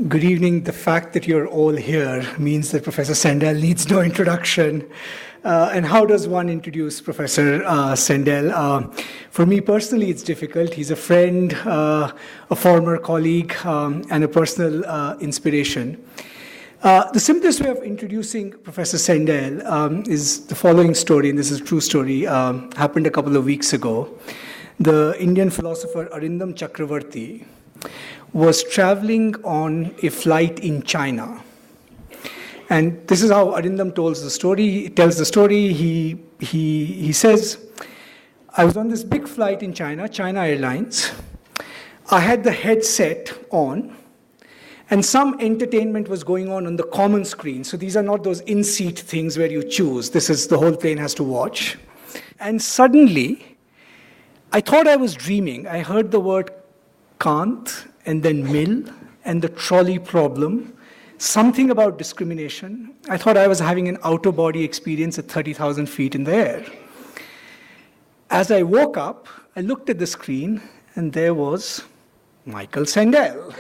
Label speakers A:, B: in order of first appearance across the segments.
A: Good evening. The fact that you're all here means that Professor Sandel needs no introduction. And how does one introduce Professor Sandel? For me personally, it's difficult. He's a friend, a former colleague, and a personal inspiration. The simplest way of introducing Professor Sandel is the following story, and this is a true story, happened a couple of weeks ago. The Indian philosopher Arindam Chakravarti was traveling on a flight in China. And this is how Arindam tells the story. He says, I was on this big flight in China, China Airlines. I had the headset on, and some entertainment was going on the common screen. So these are not those in-seat things where you choose. This is the whole plane has to watch. And suddenly, I thought I was dreaming. I heard the word cant, and then mill, and the trolley problem, something about discrimination. I thought I was having an out-of-body experience at 30,000 feet in the air. As I woke up, I looked at the screen, and there was Michael Sandel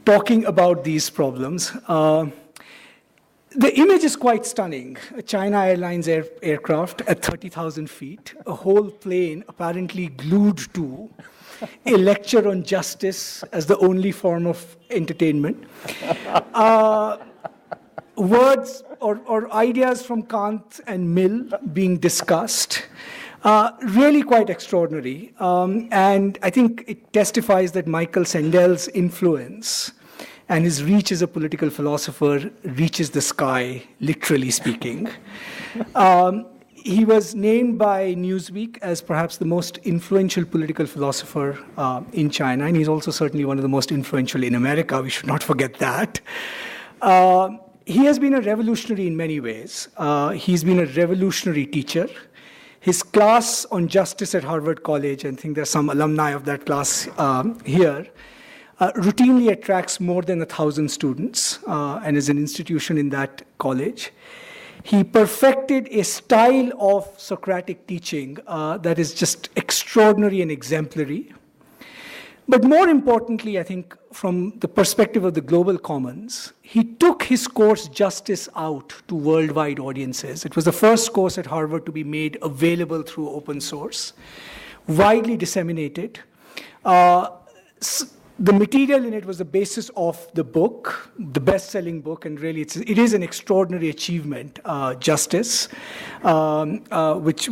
A: talking about these problems. The image is quite stunning. A China Airlines aircraft at 30,000 feet, a whole plane apparently glued to a lecture on justice as the only form of entertainment. Words or ideas from Kant and Mill being discussed. Really quite extraordinary. And I think it testifies that Michael Sandel's influence and his reach as a political philosopher reaches the sky, literally speaking. He was named by Newsweek as perhaps the most influential political philosopher in China, and he's also certainly one of the most influential in America. We should not forget that. He has been a revolutionary in many ways. He's been a revolutionary teacher. His class on justice at Harvard College, and I think there's some alumni of that class here, routinely attracts more than 1,000 students and is an institution in that college. He perfected a style of Socratic teaching that is just extraordinary and exemplary. But more importantly, I think, from the perspective of the global commons, he took his course Justice out to worldwide audiences. It was the first course at Harvard to be made available through open source, widely disseminated. The material in it was the basis of the book, the best-selling book, and really it is an extraordinary achievement, Justice, which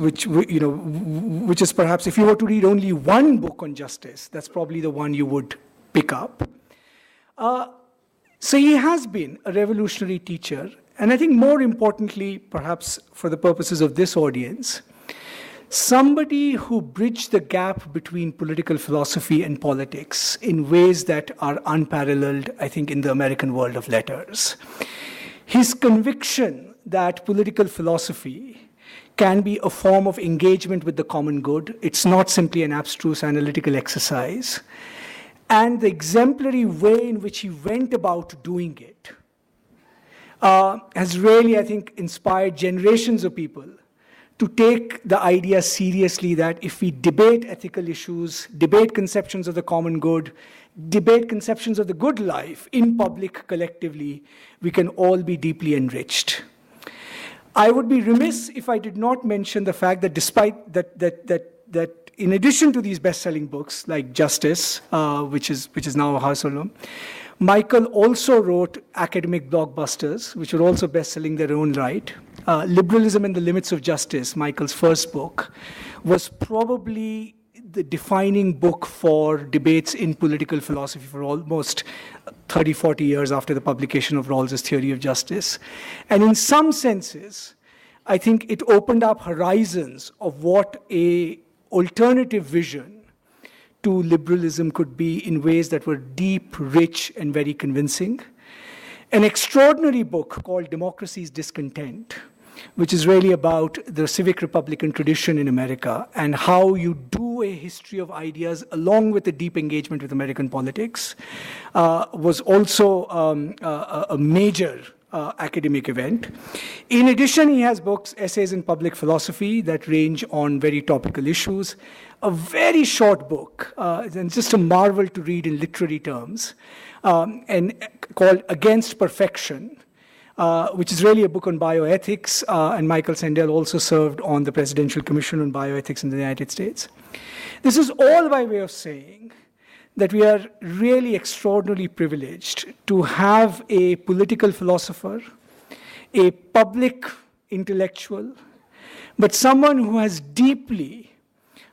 A: is perhaps, if you were to read only one book on justice, that's probably the one you would pick up. So he has been a revolutionary teacher, and I think more importantly, perhaps for the purposes of this audience, somebody who bridged the gap between political philosophy and politics in ways that are unparalleled, I think, in the American world of letters. His conviction that political philosophy can be a form of engagement with the common good, it's not simply an abstruse analytical exercise, and the exemplary way in which he went about doing it has really, I think, inspired generations of people to take the idea seriously that if we debate ethical issues, debate conceptions of the common good, debate conceptions of the good life in public collectively, we can all be deeply enriched. I would be remiss if I did not mention the fact that despite that in addition to these best-selling books like Justice, which is now a household name, Michael also wrote academic blockbusters, which are also best-selling in their own right. Liberalism and the Limits of Justice, Michael's first book, was probably the defining book for debates in political philosophy for almost 30, 40 years after the publication of Rawls's Theory of Justice. And in some senses, I think it opened up horizons of what an alternative vision to liberalism could be in ways that were deep, rich, and very convincing. An extraordinary book called Democracy's Discontent, which is really about the civic republican tradition in America and how you do a history of ideas along with a deep engagement with American politics, was also a major academic event. In addition, he has books, essays in public philosophy that range on very topical issues. A very short book, and just a marvel to read in literary terms, and called Against Perfection, which is really a book on bioethics, and Michael Sandel also served on the Presidential Commission on Bioethics in the United States. This is all by way of saying that we are really extraordinarily privileged to have a political philosopher, a public intellectual, but someone who has deeply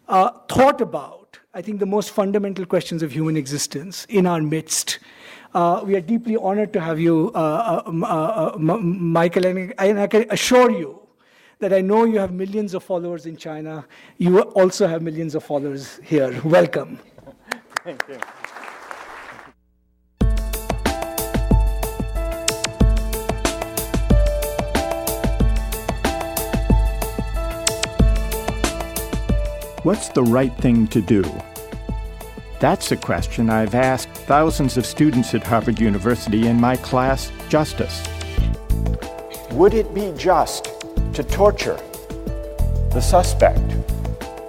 A: thought about, I think, the most fundamental questions of human existence in our midst. We are deeply honored to have you, Michael, and I can assure you that I know you have millions of followers in China. You also have millions of followers here. Welcome.
B: Thank you.
C: What's the right thing to do? That's a question I've asked thousands of students at Harvard University in my class, Justice.
B: Would it be just to torture the suspect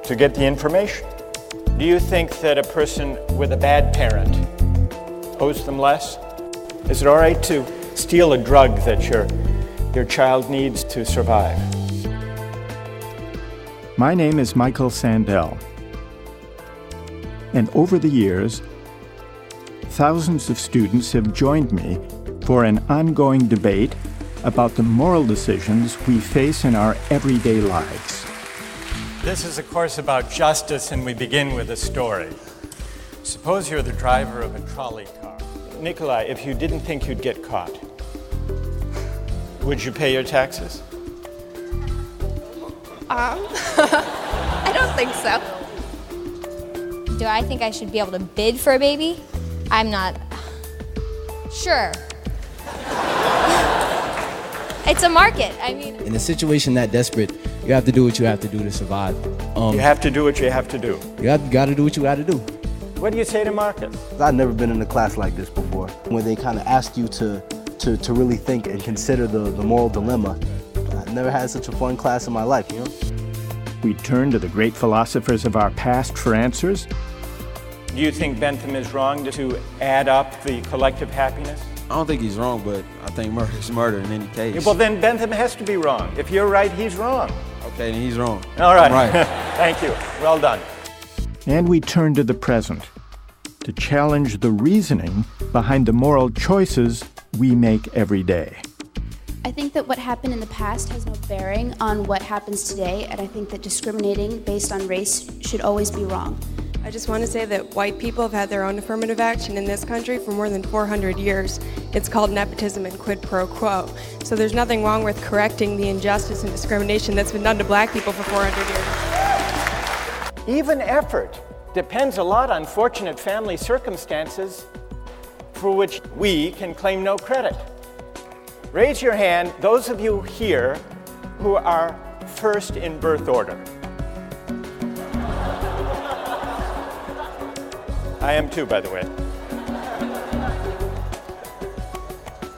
B: to get the information? Do you think that a person with a bad parent owes them less? Is it all right to steal a drug that your child needs to survive?
C: My name is Michael Sandel. And over the years, thousands of students have joined me for an ongoing debate about the moral decisions we face in our everyday lives.
B: This is a course about justice, and we begin with a story. Suppose you're the driver of a trolley car. Nikolai, if you didn't think you'd get caught, would you pay your taxes?
D: I don't think so. Do I think I should be able to bid for a baby? I'm not sure. It's a market. I mean,
E: in a situation that desperate, you have to do what you have to do to survive.
B: You have to do what you have to do.
E: You got to do what you got to do.
B: What do you say to Marcus?
F: I've never been in a class like this before, where they kind of ask you to really think and consider the moral dilemma. I've never had such a fun class in my life, you know?
C: We turn to the great philosophers of our past for answers.
B: Do you think Bentham is wrong to add up the collective happiness?
G: I don't think he's wrong, but I think murder is murder in any case.
B: Yeah, well, then Bentham has to be wrong. If you're right, he's wrong.
G: Okay, then he's wrong.
B: All right.
G: Right.
B: Thank you. Well done.
C: And we turn to the present to challenge the reasoning behind the moral choices we make every day.
H: I think that what happened in the past has no bearing on what happens today, and I think that discriminating based on race should always be wrong.
I: I just want to say that white people have had their own affirmative action in this country for more than 400 years. It's called nepotism and quid pro quo. So there's nothing wrong with correcting the injustice and discrimination that's been done to black people for 400 years.
B: Even effort depends a lot on fortunate family circumstances for which we can claim no credit. Raise your hand, those of you here who are first in birth order. I am too, by the way.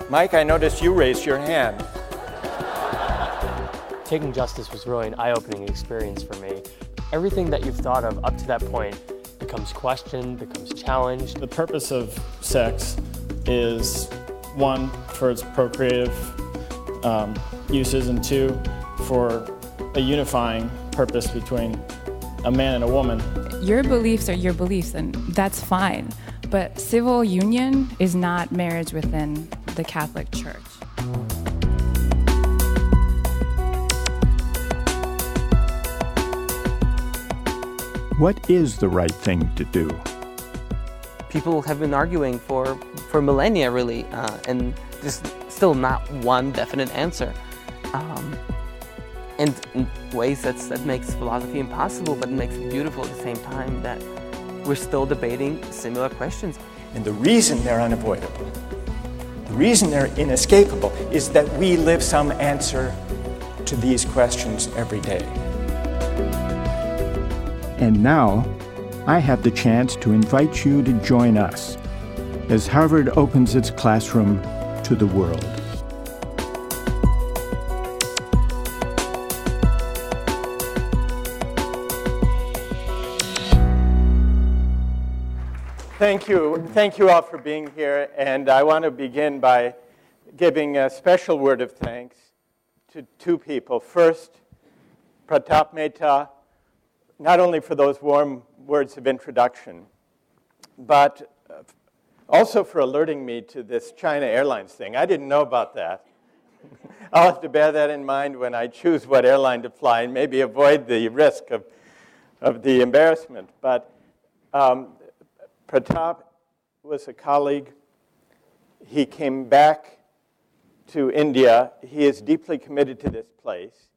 B: Mike, I noticed you raised your hand.
J: Taking justice was really an eye-opening experience for me. Everything that you've thought of up to that point becomes questioned, becomes challenged.
K: The purpose of sex is, one, for its procreative uses, and two, for a unifying purpose between a man and a woman.
L: Your beliefs are your beliefs, and that's fine. But civil union is not marriage within the Catholic Church.
C: What is the right thing to do?
M: People have been arguing for millennia, really, and there's still not one definite answer. And in ways that makes philosophy impossible, but it makes it beautiful at the same time that we're still debating similar questions.
B: And the reason they're unavoidable, the reason they're inescapable, is that we live some answer to these questions every day.
C: And now, I have the chance to invite you to join us as Harvard opens its classroom to the world.
B: Thank you all for being here. And I want to begin by giving a special word of thanks to two people. First, Pratap Mehta, not only for those warm words of introduction, but also for alerting me to this China Airlines thing. I didn't know about that. I'll have to bear that in mind when I choose what airline to fly and maybe avoid the risk of the embarrassment. But Pratap was a colleague. He came back to India. He is deeply committed to this place.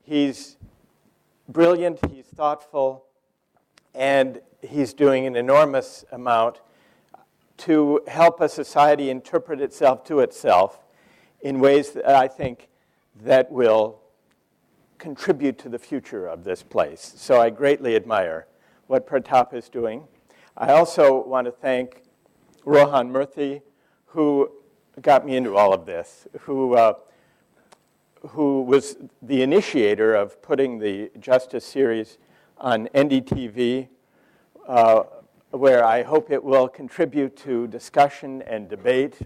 B: He's brilliant, he's thoughtful, and he's doing an enormous amount to help a society interpret itself to itself in ways that I think that will contribute to the future of this place. So I greatly admire what Pratap is doing. I also want to thank Rohan Murthy, who got me into all of this, who was the initiator of putting the Justice series on NDTV, where I hope it will contribute to discussion and debate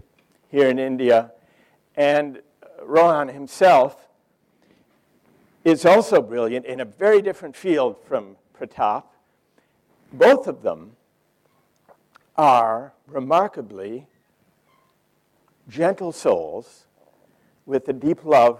B: here in India. And Rohan himself is also brilliant in a very different field from Pratap. Both of them are remarkably gentle souls with a deep love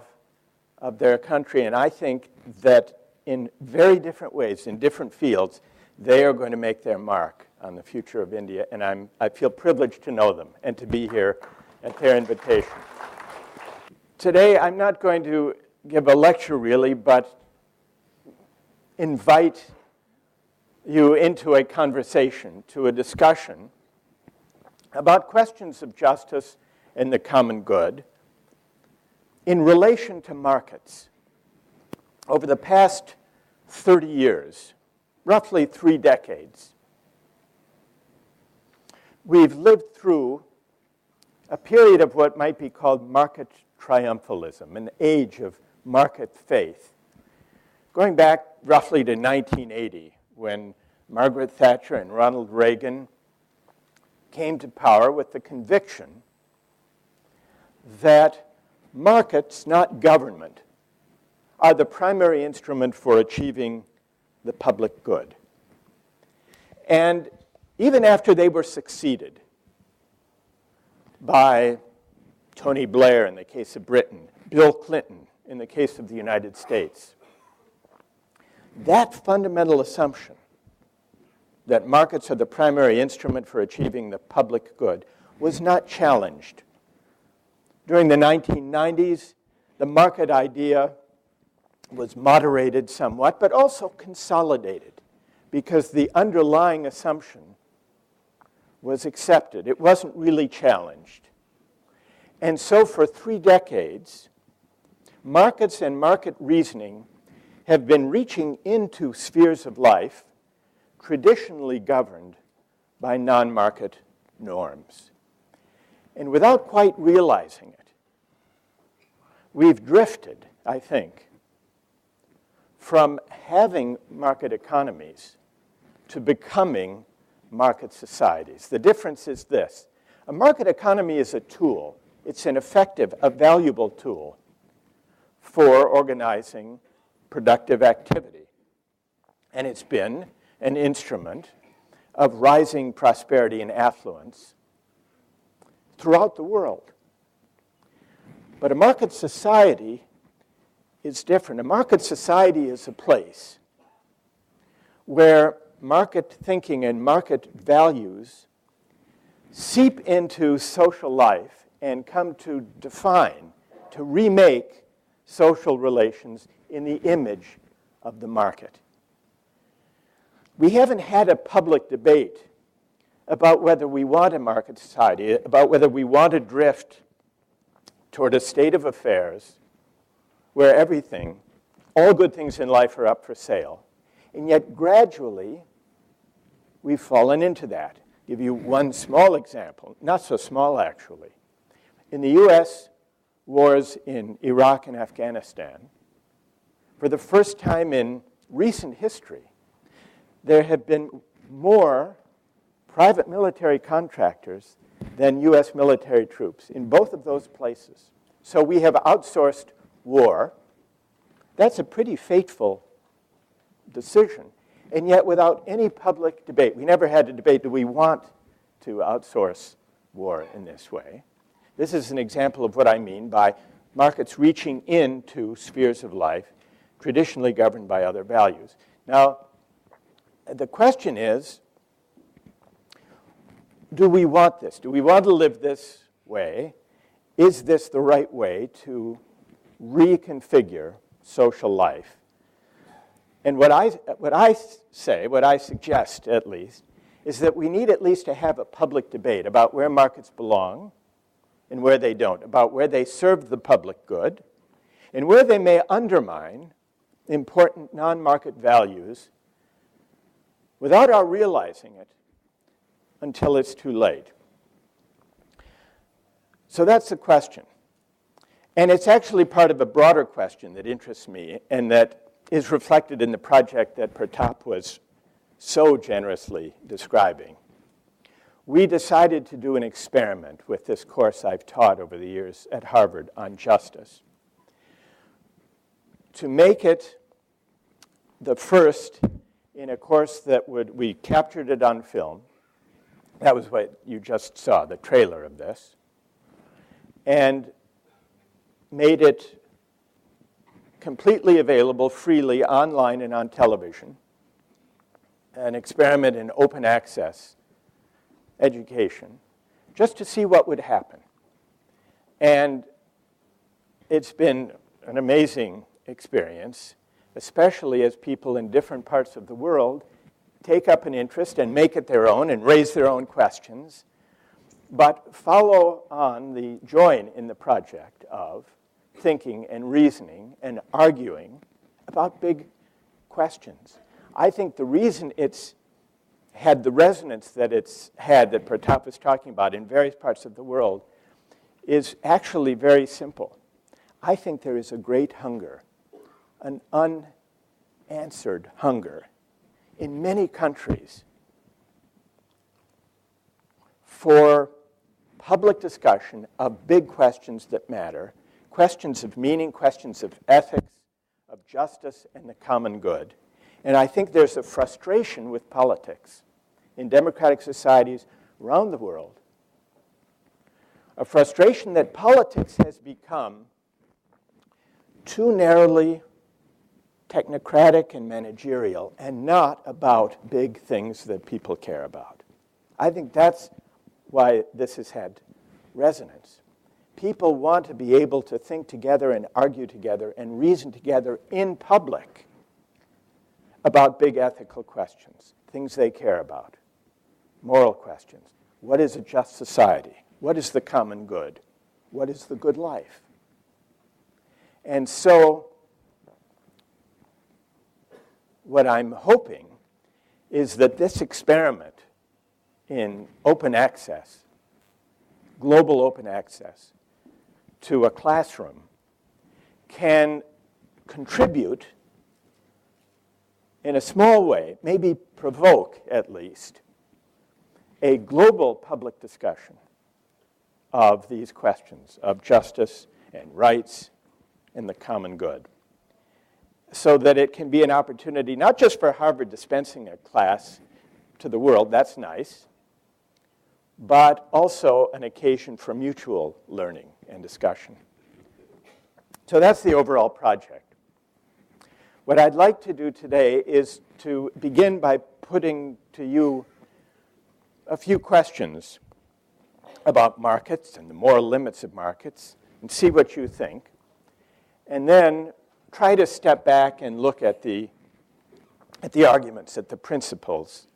B: of their country. And I think that in very different ways, in different fields, they are going to make their mark on the future of India. And I feel privileged to know them and to be here at their invitation. Today, I'm not going to give a lecture, really, but invite you into a conversation, to a discussion about questions of justice and the common good in relation to markets. Over the past 30 years, roughly 3 decades, we've lived through a period of what might be called market triumphalism, an age of market faith, going back roughly to 1980, when Margaret Thatcher and Ronald Reagan came to power with the conviction that markets, not government, are the primary instrument for achieving the public good. And even after they were succeeded by Tony Blair in the case of Britain, Bill Clinton in the case of the United States, that fundamental assumption that markets are the primary instrument for achieving the public good was not challenged. During the 1990s, the market idea was moderated somewhat, but also consolidated, because the underlying assumption was accepted. It wasn't really challenged. And so for 3 decades, markets and market reasoning have been reaching into spheres of life traditionally governed by non-market norms. And without quite realizing it, we've drifted, I think, from having market economies to becoming market societies. The difference is this. A market economy is a tool. It's an effective, a valuable tool for organizing productive activity. And it's been an instrument of rising prosperity and affluence throughout the world. But a market society is different. A market society is a place where market thinking and market values seep into social life and come to define, to remake social relations in the image of the market. We haven't had a public debate about whether we want a market society, about whether we want to drift toward a state of affairs where everything, all good things in life are up for sale. And yet gradually, we've fallen into that. I'll give you one small example, not so small actually. In the US, wars in Iraq and Afghanistan, for the first time in recent history, there have been more private military contractors than U.S. military troops in both of those places. So we have outsourced war. That's a pretty fateful decision, and yet without any public debate. We never had a debate, do we want to outsource war in this way? This is an example of what I mean by markets reaching into spheres of life traditionally governed by other values. Now, the question is, do we want this? Do we want to live this way? Is this the right way to reconfigure social life? And what I suggest at least, is that we need at least to have a public debate about where markets belong and where they don't, about where they serve the public good and where they may undermine important non-market values without our realizing it until it's too late. So that's the question. And it's actually part of a broader question that interests me and that is reflected in the project that Pratap was so generously describing. We decided to do an experiment with this course I've taught over the years at Harvard on justice, to make it the first in a course that we captured it on film. That was what you just saw, the trailer of this, and made it completely available freely online and on television, an experiment in open access education, just to see what would happen. And it's been an amazing experience, especially as people in different parts of the world take up an interest and make it their own and raise their own questions, but join in the project of thinking and reasoning and arguing about big questions. I think the reason it's had the resonance that it's had, that Pratap was talking about in various parts of the world, is actually very simple. I think there is a great hunger, an unanswered hunger in many countries for public discussion of big questions that matter, questions of meaning, questions of ethics, of justice, and the common good. And I think there's a frustration with politics in democratic societies around the world, a frustration that politics has become too narrowly technocratic and managerial and not about big things that people care about. I think that's why this has had resonance. People want to be able to think together and argue together and reason together in public about big ethical questions, things they care about, moral questions. What is a just society? What is the common good? What is the good life? And so what I'm hoping is that this experiment in open access, global open access, to a classroom can contribute in a small way, maybe provoke at least, a global public discussion of these questions of justice and rights and the common good, so that it can be an opportunity not just for Harvard dispensing a class to the world, that's nice, but also an occasion for mutual learning and discussion. So that's the overall project. What I'd like to do today is to begin by putting to you a few questions about markets and the moral limits of markets and see what you think, and then try to step back and look at the arguments, at the principles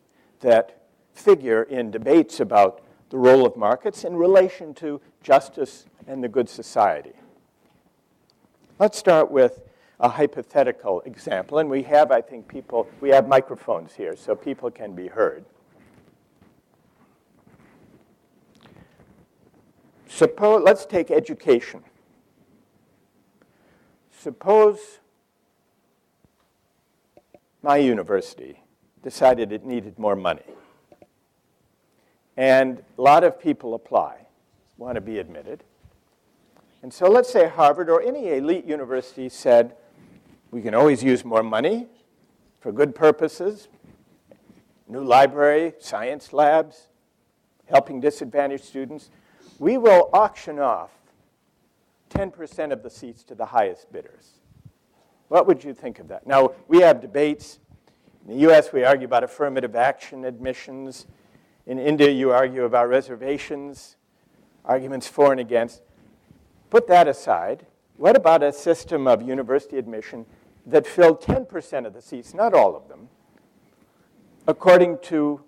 B: that figure in debates about the role of markets in relation to justice and the good society. Let's start with a hypothetical example, and we have, I think, we have microphones here so people can be heard. Let's take education. Suppose my university decided it needed more money. And a lot of people apply, want to be admitted. And so let's say Harvard or any elite university said, we can always use more money for good purposes, new library, science labs, helping disadvantaged students. We will auction off 10% of the seats to the highest bidders. What would you think of that? Now, we have debates. In the US, we argue about affirmative action admissions. In India, you argue about reservations, arguments for and against. Put that aside. What about a system of university admission that filled 10% of the seats, not all of them, according to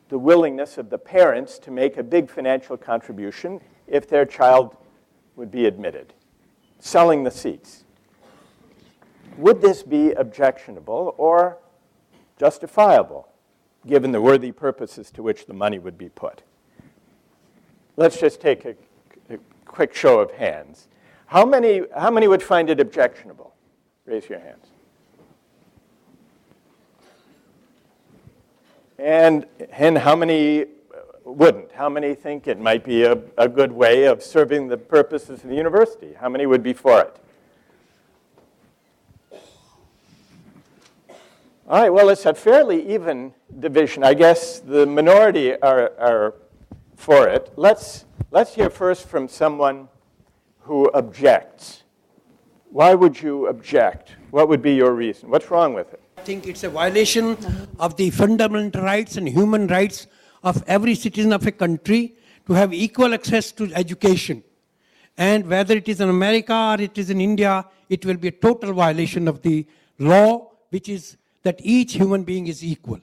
B: the willingness of the parents to make a big financial contribution if their child would be admitted, selling the seats? Would this be objectionable or justifiable, given the worthy purposes to which the money would be put? Let's just take a quick show of hands. How many would find it objectionable? Raise your hands. And how many wouldn't? How many think it might be a good way of serving the purposes of the university? How many would be for it? All right, well, it's a fairly even division. I guess the minority are for it. Let's hear first from someone who objects. Why would you object? What would be your reason? What's wrong with it?
N: I think it's a violation of the fundamental rights and human rights of every citizen of a country to have equal access to education. And whether it is in America or it is in India, it will be a total violation of the law, which is that each human being is equal.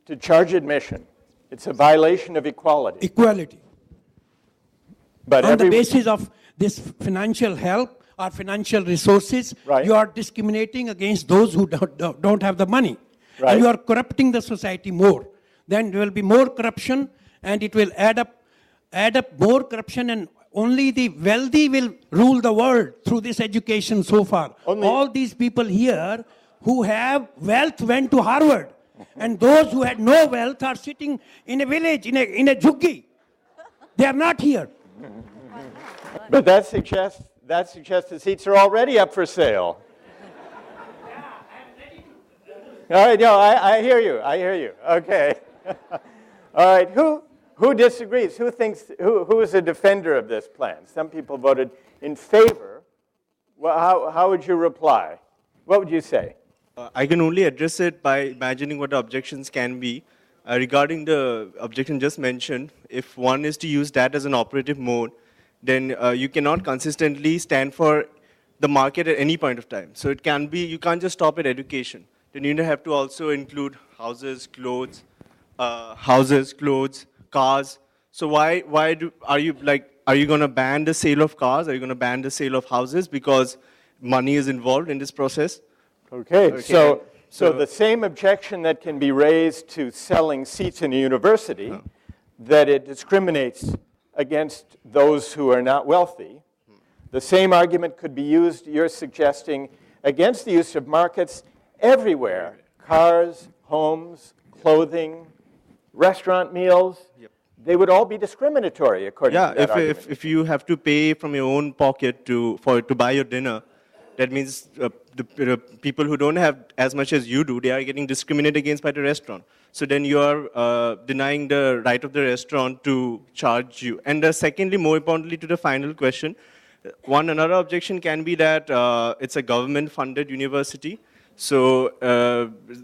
B: To charge admission. It's a violation of equality.
N: Equality.
B: But
N: on the basis of this financial help or financial resources, right, you are discriminating against those who don't have the money. Right. And you are corrupting the society more. Then there will be more corruption, and it will add up more corruption, and only the wealthy will rule the world through this education so far. All these people here who have wealth went to Harvard, and those who had no wealth are sitting in a village, in a juggi. They are not here.
B: But that suggests the seats are already up for sale. All right, no, I hear you. Okay. All right, who disagrees? Who is a defender of this plan? Some people voted in favor. Well, how would you reply? What would you say?
O: I can only address it by imagining what the objections can be. Regarding the objection just mentioned, if one is to use that as an operative mode, then you cannot consistently stand for the market at any point of time. So it can be, you can't just stop at education. Then you have to also include houses, clothes, cars. So are you going to ban the sale of cars? Are you going to ban the sale of houses because money is involved in this process?
B: Okay. So the same objection that can be raised to selling seats in a university, that it discriminates against those who are not wealthy, the same argument could be used, you're suggesting, against the use of markets everywhere. Cars, homes, clothing, restaurant meals, they would all be discriminatory according to that argument.
O: If you have to pay from your own pocket to buy your dinner, that means the people who don't have as much as you do, they are getting discriminated against by the restaurant. So then you are denying the right of the restaurant to charge you. And secondly, more importantly to the final question, another objection can be that it's a government-funded university, so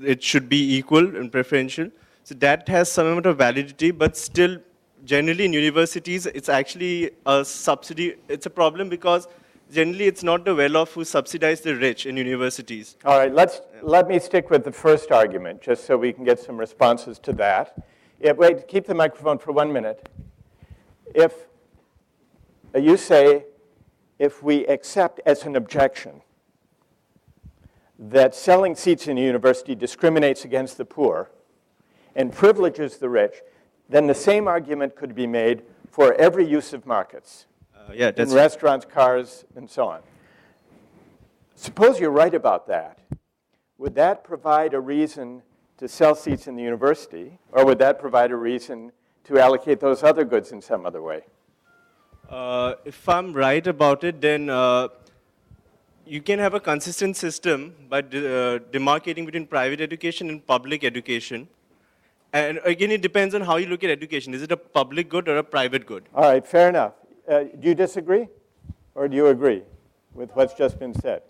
O: it should be equal and preferential. So that has some amount of validity, but still, generally in universities, it's actually a subsidy. It's a problem because generally, it's not the well-off who subsidize the rich in universities.
B: All right, let me stick with the first argument, just so we can get some responses to that. Wait, keep the microphone for 1 minute. If you say, if we accept as an objection that selling seats in a university discriminates against the poor and privileges the rich, then the same argument could be made for every use of markets. In restaurants, cars, and so on. Suppose you're right about that. Would that provide a reason to sell seats in the university, or would that provide a reason to allocate those other goods in some other way.
O: If I'm right about it, then you can have a consistent system by demarcating between private education and public education. And again, it depends on how you look at education. Is it a public good or a private good?
B: All right, fair enough. Do you disagree? Or do you agree with what's just been said?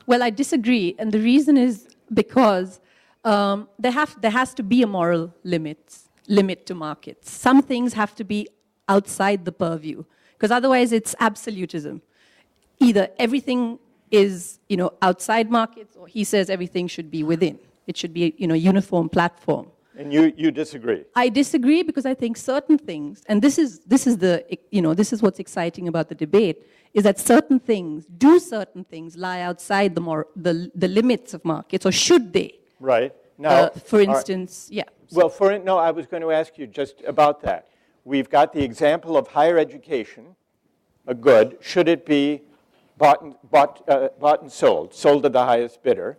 P: Well, I disagree, and the reason is because there has to be a moral limit to markets. Some things have to be outside the purview, because otherwise it's absolutism. Either everything is, outside markets, or he says everything should be within. It should be, uniform platform.
B: And you disagree?
P: I disagree because I think certain things, and this is what's exciting about the debate, is that certain things lie outside the limits of markets, or should they?
B: Right. Now,
P: for instance, yeah.
B: Well, I was going to ask you just about that. We've got the example of higher education, a good. Should it be bought and sold to the highest bidder?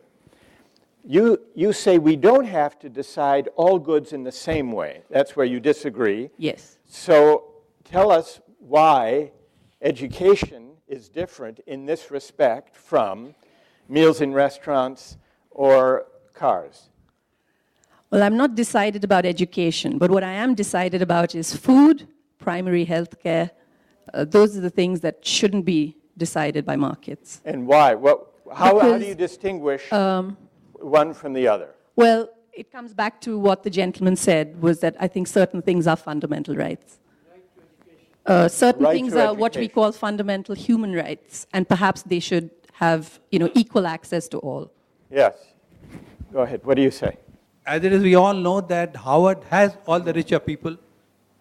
B: You say we don't have to decide all goods in the same way. That's where you disagree.
P: Yes.
B: So tell us why education is different in this respect from meals in restaurants or cars.
P: Well, I'm not decided about education, but what I am decided about is food, primary health care. Those are the things that shouldn't be decided by markets.
B: And why? How do you distinguish one from the other?
P: Well, it comes back to what the gentleman said, was that I think certain things are fundamental rights. Certain things are what we call fundamental human rights, and perhaps they should have equal access to all.
B: Yes. Go ahead. What do you say?
Q: As it is, we all know that Harvard has all the richer people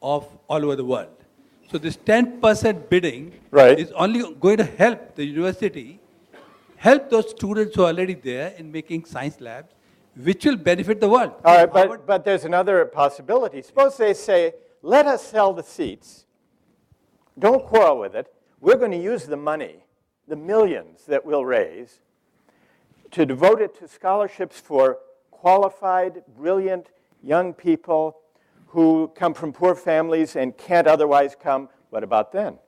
Q: of all over the world. So this 10% bidding is only going to help the university, help those students who are already there in making science labs, which will benefit the world.
B: All right, but there's another possibility. Suppose they say, let us sell the seats. Don't quarrel with it. We're going to use the money, the millions that we'll raise, to devote it to scholarships for qualified, brilliant young people who come from poor families and can't otherwise come. What about then?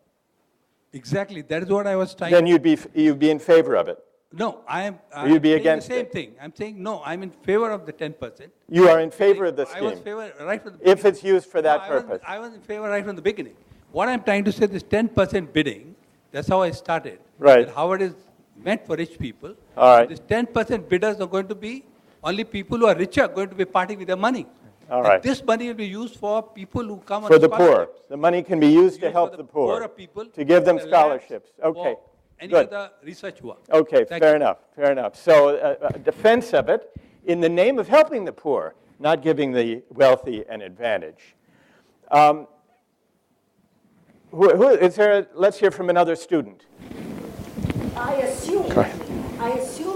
Q: Exactly. That is what I was trying.
B: Then you'd be in favor of it.
Q: No, I'm
B: you'd be
Q: saying
B: against
Q: the same thing. I'm saying no. I'm in favor of the 10%.
B: You are in favor of the scheme.
Q: I was in favor right from the beginning.
B: If it's used for that purpose.
Q: I was in favor right from the beginning. What I'm trying to say, this 10% bidding, that's how I started.
B: Right.
Q: That Harvard is meant for rich people.
B: All right.
Q: This 10% bidders are going to be only people who are richer going to be parting with their money.
B: All right.
Q: And this money will be used for people who come
B: for
Q: on
B: the poor.
Q: scholarships.
B: The money can be used to help the poor.
Q: Poorer people,
B: to give them
Q: the
B: scholarships.
Q: labs,
B: Okay.
Q: or any
B: Good.
Q: other research work.
B: Okay,
Q: Thank
B: fair
Q: you.
B: enough, fair enough. So a defense of it in the name of helping the poor, not giving the wealthy an advantage. Who is there? Let's hear from another student.
R: I assume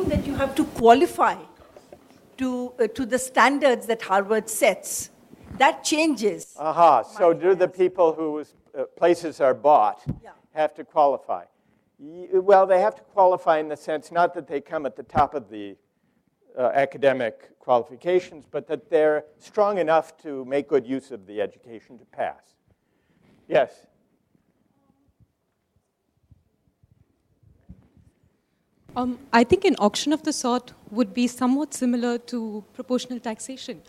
R: that you have to qualify to the standards that Harvard sets. That changes.
B: Aha, so do the people whose places are bought have to qualify? Well, they have to qualify in the sense not that they come at the top of the academic qualifications, but that they're strong enough to make good use of the education to pass. Yes?
S: I think an auction of the sort would be somewhat similar to proportional taxation,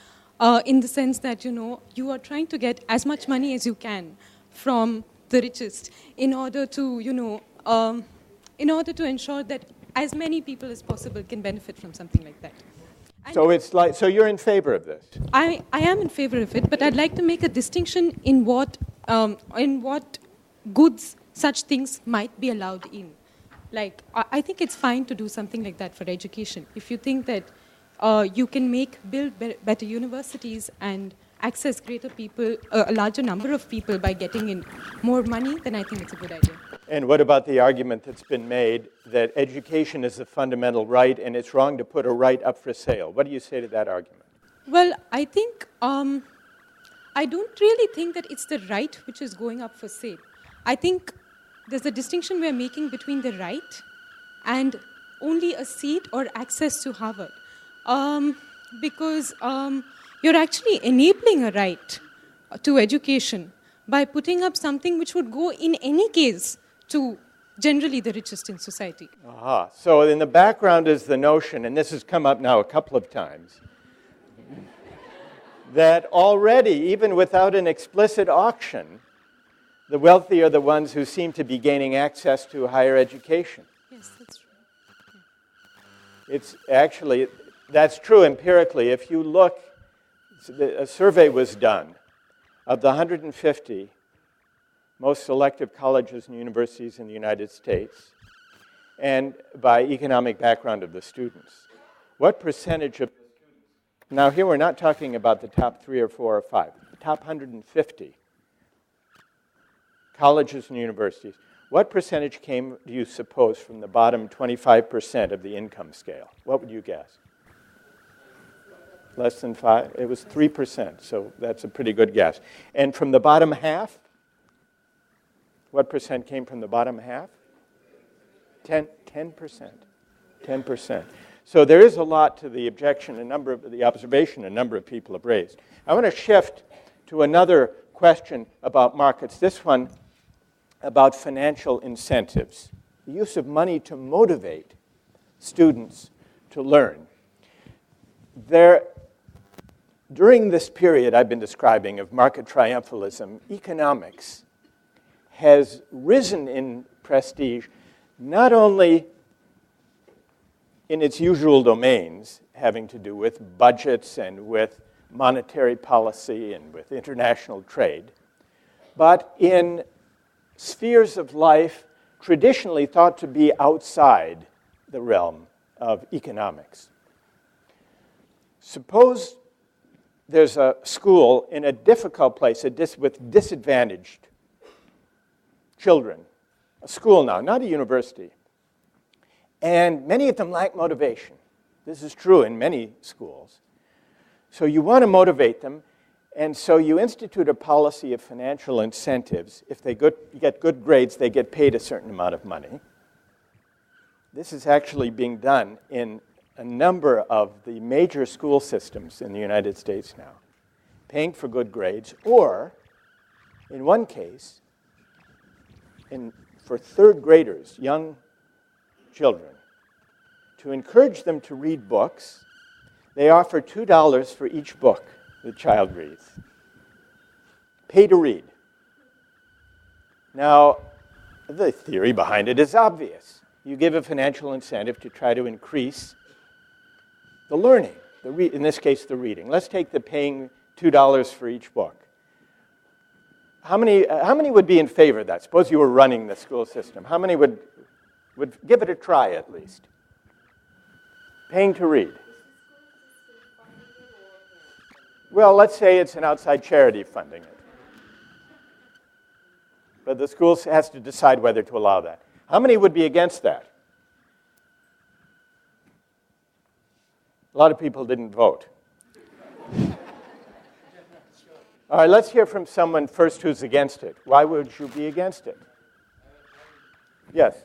S: in the sense that, you are trying to get as much money as you can from the richest in order to, ensure that as many people as possible can benefit from something like that. And
B: so you're in favor of this?
S: I am in favor of it, but I'd like to make a distinction in what goods such things might be allowed in. Like, I think it's fine to do something like that for education. If you think that you can build better universities and access a larger number of people by getting in more money, then I think it's a good idea.
B: And what about the argument that's been made that education is a fundamental right and it's wrong to put a right up for sale? What do you say to that argument?
S: Well, I think, I don't really think that it's the right which is going up for sale. I think there's a distinction we're making between the right and only a seat or access to Harvard. Because, you're actually enabling a right to education by putting up something which would go in any case to generally the richest in society.
B: Aha. So in the background is the notion, and this has come up now a couple of times, that already, even without an explicit auction, the wealthy are the ones who seem to be gaining access to higher education.
S: Yes, that's true.
B: It's actually, that's true empirically. If you look, a survey was done of the 150 most selective colleges and universities in the United States, and by economic background of the students. What percentage of, now here we're not talking about the top 3 or 4 or 5, the top 150 colleges and universities, what percentage came, do you suppose, from the bottom 25% of the income scale? What would you guess? Less than 5? It was 3%, so that's a pretty good guess. And from the bottom half, what percent came from the bottom half? 10%. 10%. So there is a lot to the objection, the observation a number of people have raised. I want to shift to another question about markets. This one about financial incentives, the use of money to motivate students to learn. During this period I've been describing of market triumphalism, economics has risen in prestige, not only in its usual domains, having to do with budgets and with monetary policy and with international trade, but in spheres of life traditionally thought to be outside the realm of economics. Suppose there's a school in a difficult place with disadvantaged children, a school now, not a university, and many of them lack motivation. This is true in many schools. So you want to motivate them, and so you institute a policy of financial incentives. If they get good grades, they get paid a certain amount of money. This is actually being done in a number of the major school systems in the United States now, paying for good grades, or, in one case, for third graders, young children, to encourage them to read books, they offer $2 for each book the child reads. Pay to read. Now, the theory behind it is obvious. You give a financial incentive to try to increase the learning, in this case, the reading. Let's take the paying $2 for each book. How many would be in favor of that? Suppose you were running the school system. How many would give it a try at least? Paying to read. Well, let's say it's an outside charity funding it. But the school has to decide whether to allow that. How many would be against that? A lot of people didn't vote. All right, let's hear from someone first who's against it. Why would you be against it? Yes.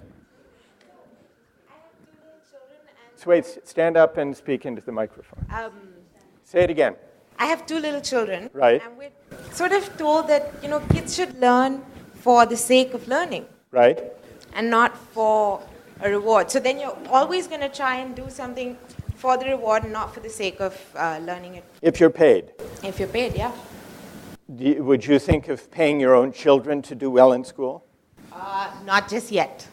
B: So wait, stand up and speak into the microphone. Say it again.
T: I have 2 little children.
B: Right.
T: And we're sort of told that, kids should learn for the sake of learning.
B: Right.
T: And not for a reward. So then you're always going to try and do something for the reward and not for the sake of learning it.
B: If you're paid.
T: If you're paid, yeah.
B: Would you think of paying your own children to do well in school?
T: Not just yet.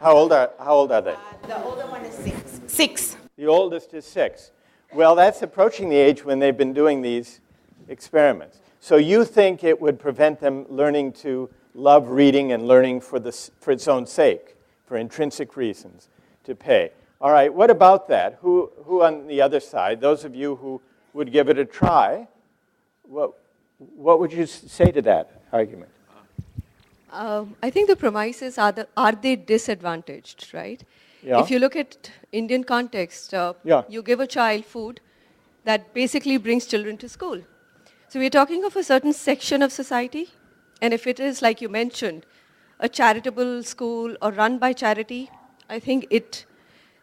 B: How old are they?
T: The older one is 6.
B: The oldest is 6. Well, that's approaching the age when they've been doing these experiments. So you think it would prevent them learning to love reading and learning for its own sake, for intrinsic reasons, to pay. All right, what about that? Who on the other side, those of you who would give it a try, what would you say to that argument?
U: I think the premise is, are they disadvantaged, right?
B: Yeah.
U: If you look at Indian context, you give a child food that basically brings children to school. So we're talking of a certain section of society, and if it is, like you mentioned, a charitable school or run by charity, I think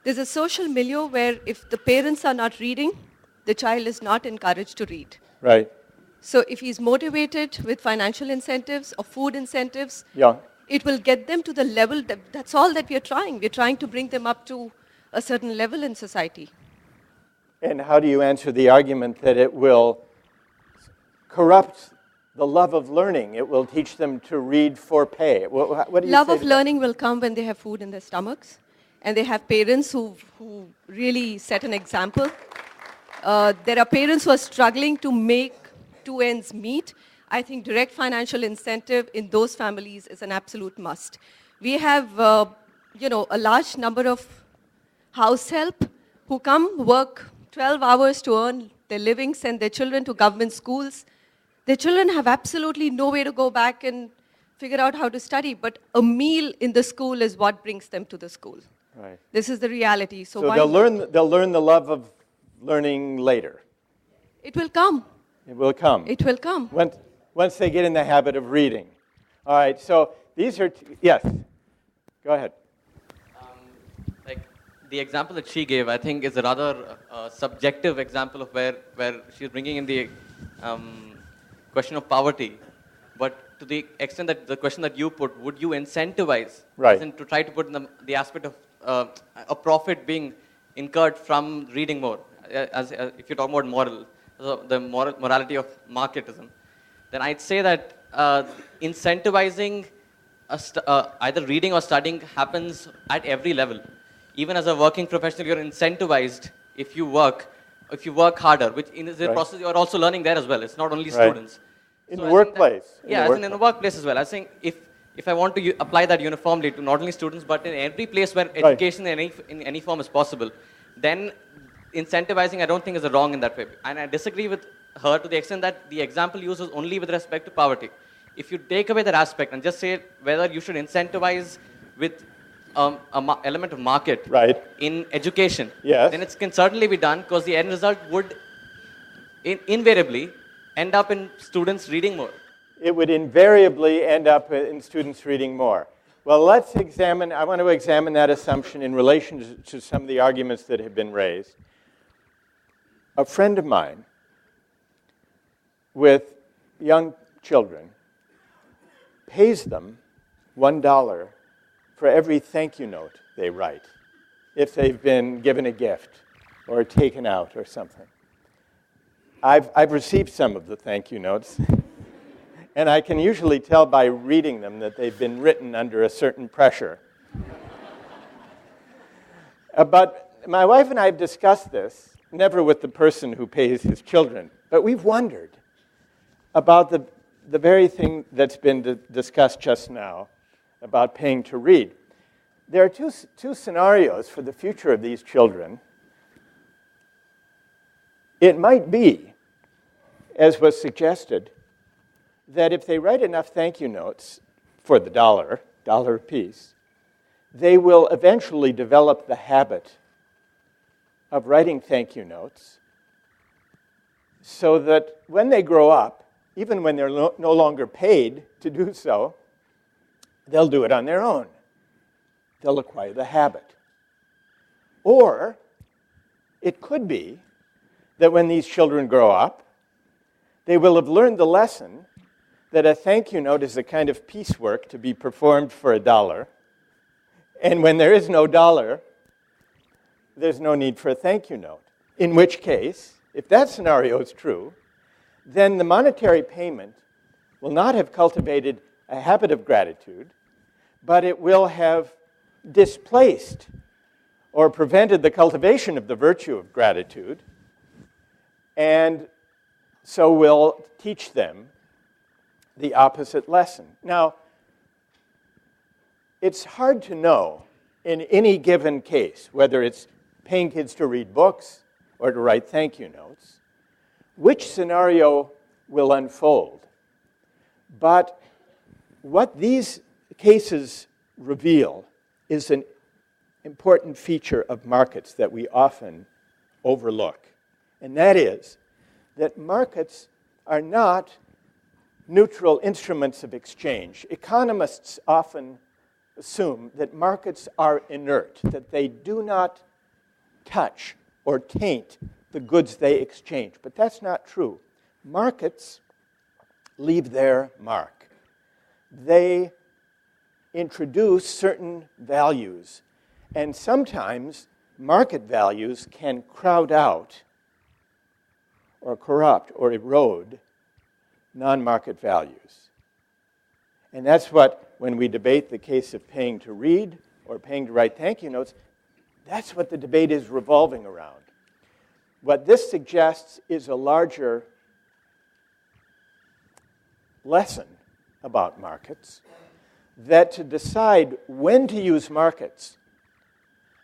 U: there's a social milieu where if the parents are not reading, the child is not encouraged to read.
B: Right.
U: So if he's motivated with financial incentives or food incentives,
B: Yeah.
U: it will get them to the level, that's all that we're trying. We're trying to bring them up to a certain level in society.
B: And how do you answer the argument that it will corrupt the love of learning? It will teach them to read for pay. What do you
U: Love
B: say
U: of
B: to that?
U: learning will come when they have food in their stomachs, and they have parents who really set an example. There are parents who are struggling to make two ends meet. I think direct financial incentive in those families is an absolute must. We have, a large number of house help who come work 12 hours to earn their living, send their children to government schools. Their children have absolutely no way to go back and figure out how to study, but a meal in the school is what brings them to the school.
B: Right.
U: This is the reality. So
B: they'll learn the love of learning later.
U: It will come.
B: It will come.
U: It will come.
B: Once they get in the habit of reading. All right, so these are, yes, go ahead.
A: The example that she gave, I think, is a rather subjective example of where she's bringing in the question of poverty. But to the extent that the question that you put, would you incentivize, as in to try to put in the aspect of a profit being incurred from reading more, as if you're talking about the morality of marketism, then I'd say that incentivizing either reading or studying happens at every level. Even as a working professional, you're incentivized if you work harder, which in the process you're also learning there as well. It's not only students.
B: In the workplace.
A: In the workplace as well. I think if I want to apply that uniformly to not only students, but in every place where education in any form is possible, then incentivizing I don't think is wrong in that way. And I disagree with her to the extent that the example uses only with respect to poverty. If you take away that aspect and just say whether you should incentivize with an element of market in education, then it can certainly be done, because the end result would invariably end up in students reading more.
B: It would invariably end up in students reading more. Well, I want to examine that assumption in relation to some of the arguments that have been raised. A friend of mine with young children pays them $1 for every thank you note they write, if they've been given a gift or taken out or something. I've received some of the thank you notes, and I can usually tell by reading them that they've been written under a certain pressure. But my wife and I have discussed this, never with the person who pays his children, but we've wondered about the very thing that's been discussed just now, about paying to read. There are two scenarios for the future of these children. It might be, as was suggested, that if they write enough thank you notes for the $1 a piece, they will eventually develop the habit of writing thank you notes, so that when they grow up, even when they're no longer paid to do so, they'll do it on their own. They'll acquire the habit. Or it could be that when these children grow up, they will have learned the lesson that a thank you note is a kind of piecework to be performed for $1. And when there is no $1, there's no need for a thank you note. In which case, if that scenario is true, then the monetary payment will not have cultivated a habit of gratitude, but it will have displaced or prevented the cultivation of the virtue of gratitude, and so will teach them the opposite lesson. Now, it's hard to know in any given case, whether it's paying kids to read books or to write thank you notes, which scenario will unfold. But what these cases reveal is an important feature of markets that we often overlook. And that is that markets are not neutral instruments of exchange. Economists often assume that markets are inert, that they do not touch or taint the goods they exchange. But that's not true. Markets leave their mark. They introduce certain values, and sometimes market values can crowd out or corrupt or erode non-market values. And that's what, when we debate the case of paying to read or paying to write thank you notes, that's what the debate is revolving around. What this suggests is a larger lesson about markets, that to decide when to use markets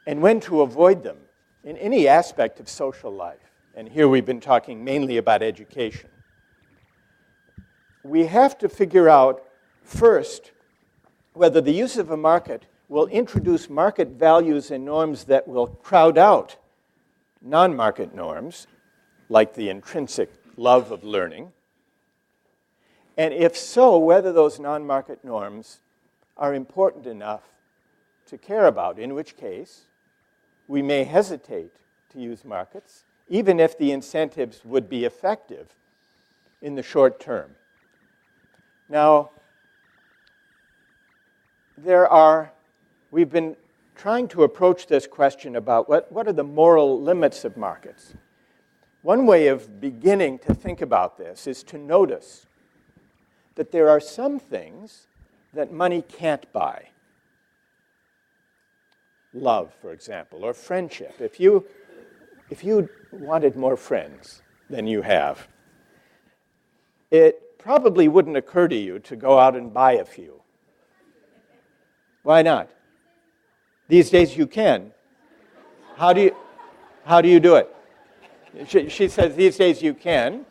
B: and when to avoid them in any aspect of social life, and here we've been talking mainly about education, we have to figure out first whether the use of a market will introduce market values and norms that will crowd out non-market norms, like the intrinsic love of learning, and if so, whether those non-market norms are important enough to care about, in which case we may hesitate to use markets, even if the incentives would be effective in the short term. Now, we've been trying to approach this question about what are the moral limits of markets. One way of beginning to think about this is to notice that there are some things that money can't buy. Love, for example, or friendship. If you wanted more friends than you have, it probably wouldn't occur to you to go out and buy a few. Why not? These days you can. How do you do it? She says these days you can.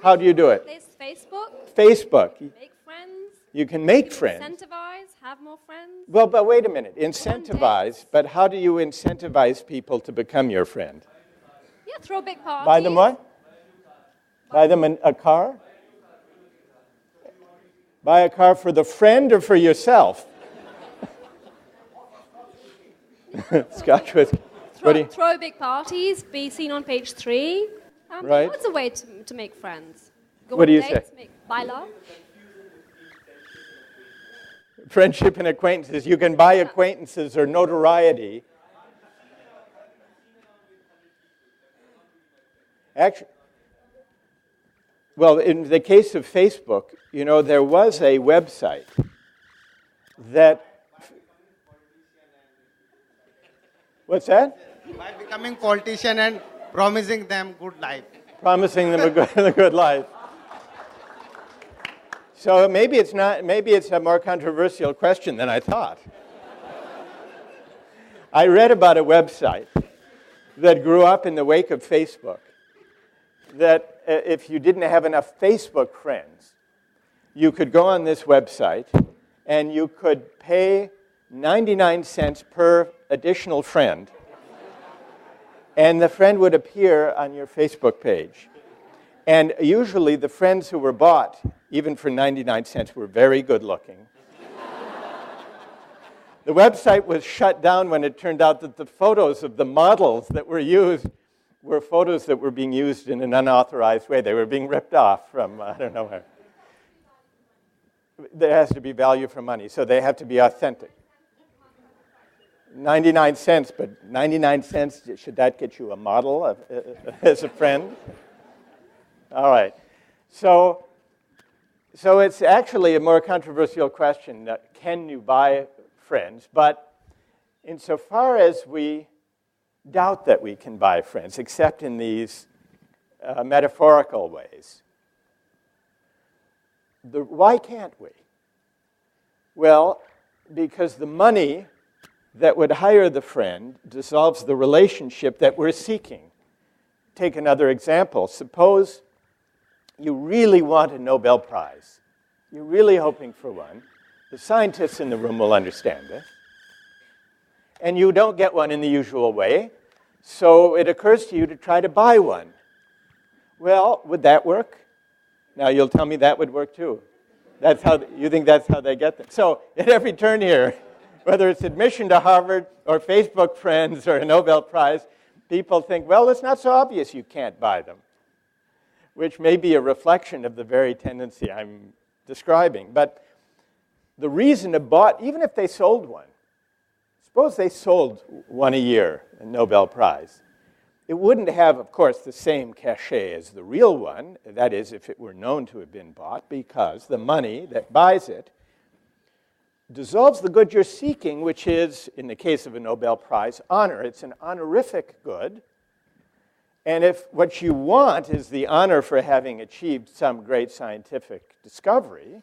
B: How do you do it?
D: There's Facebook.
B: Facebook.
D: Make friends.
B: You can make friends.
D: Incentivize, have more friends.
B: Well, but wait a minute. Incentivize, but how do you incentivize people to become your friend?
D: Yeah, throw big parties.
B: Buy them what? Buy them a car? Buy a car for the friend or for yourself? Scotch with...
D: Throw big parties, be seen on page 3.
B: Right.
D: What's a way to make friends? Go
B: What
D: on
B: do you
D: dates,
B: say?
D: Buy love?
B: Friendship and acquaintances. You can buy acquaintances or notoriety. Actually, well, in the case of Facebook, you know, there was a website that... What's that?
V: By becoming politician and promising them good life.
B: Promising them a good life. So maybe it's a more controversial question than I thought. I read about a website that grew up in the wake of Facebook, that if you didn't have enough Facebook friends, you could go on this website and you could pay 99 cents per additional friend, and the friend would appear on your Facebook page. And usually the friends who were bought, even for 99 cents, were very good looking. The website was shut down when it turned out that the photos of the models that were used were photos that were being used in an unauthorized way. They were being ripped off from, I don't know where. There has to be value for money, so they have to be authentic. 99 cents, but 99 cents, should that get you a model as a friend? All right. So it's actually a more controversial question. Can you buy friends? But insofar as we doubt that we can buy friends, except in these metaphorical ways, why can't we? Well, because the money that would hire the friend dissolves the relationship that we're seeking. Take another example. Suppose you really want a Nobel Prize. You're really hoping for one. The scientists in the room will understand this. And you don't get one in the usual way, so it occurs to you to try to buy one. Well, would that work? Now you'll tell me that would work too. You think that's how they get them. So at every turn here, whether it's admission to Harvard or Facebook friends or a Nobel Prize, people think, well, it's not so obvious you can't buy them, which may be a reflection of the very tendency I'm describing. But the reason a bot, even if they sold one, suppose they sold one a year, a Nobel Prize, it wouldn't have, of course, the same cachet as the real one, that is, if it were known to have been bought, because the money that buys it dissolves the good you're seeking, which is, in the case of a Nobel Prize, honor. It's an honorific good. And if what you want is the honor for having achieved some great scientific discovery,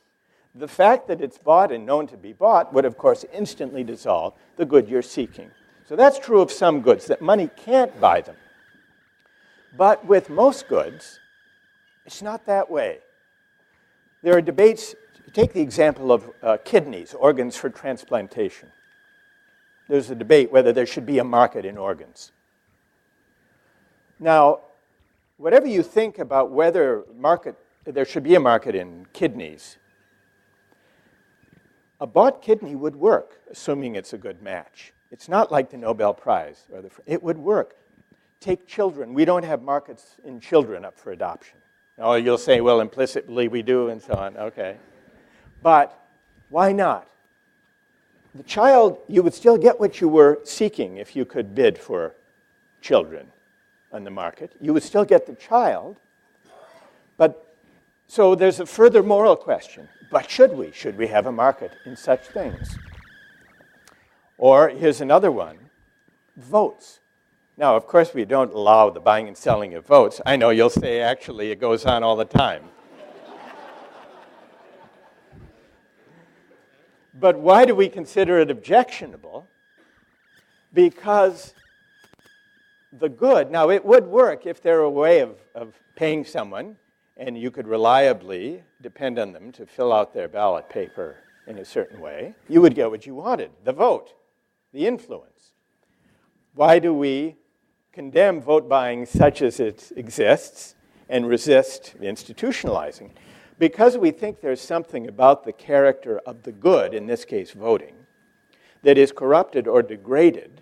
B: the fact that it's bought and known to be bought would, of course, instantly dissolve the good you're seeking. So that's true of some goods, that money can't buy them. But with most goods, it's not that way. There are debates. Take the example of kidneys, organs for transplantation. There's a debate whether there should be a market in organs. Now, whatever you think about whether there should be a market in kidneys, a bought kidney would work, assuming it's a good match. It's not like the Nobel Prize. It would work. Take children. We don't have markets in children up for adoption. Oh, you'll say, well, implicitly we do, and so on. Okay. But why not? The child, you would still get what you were seeking if you could bid for children on the market. You would still get the child. But so there's a further moral question. But should we? Should we have a market in such things? Or here's another one, votes. Now, of course, we don't allow the buying and selling of votes. I know you'll say, actually, it goes on all the time. But why do we consider it objectionable? Because the good, now it would work if there were a way of paying someone and you could reliably depend on them to fill out their ballot paper in a certain way. You would get what you wanted, the vote, the influence. Why do we condemn vote buying such as it exists and resist institutionalizing it? Because we think there's something about the character of the good, in this case voting, that is corrupted or degraded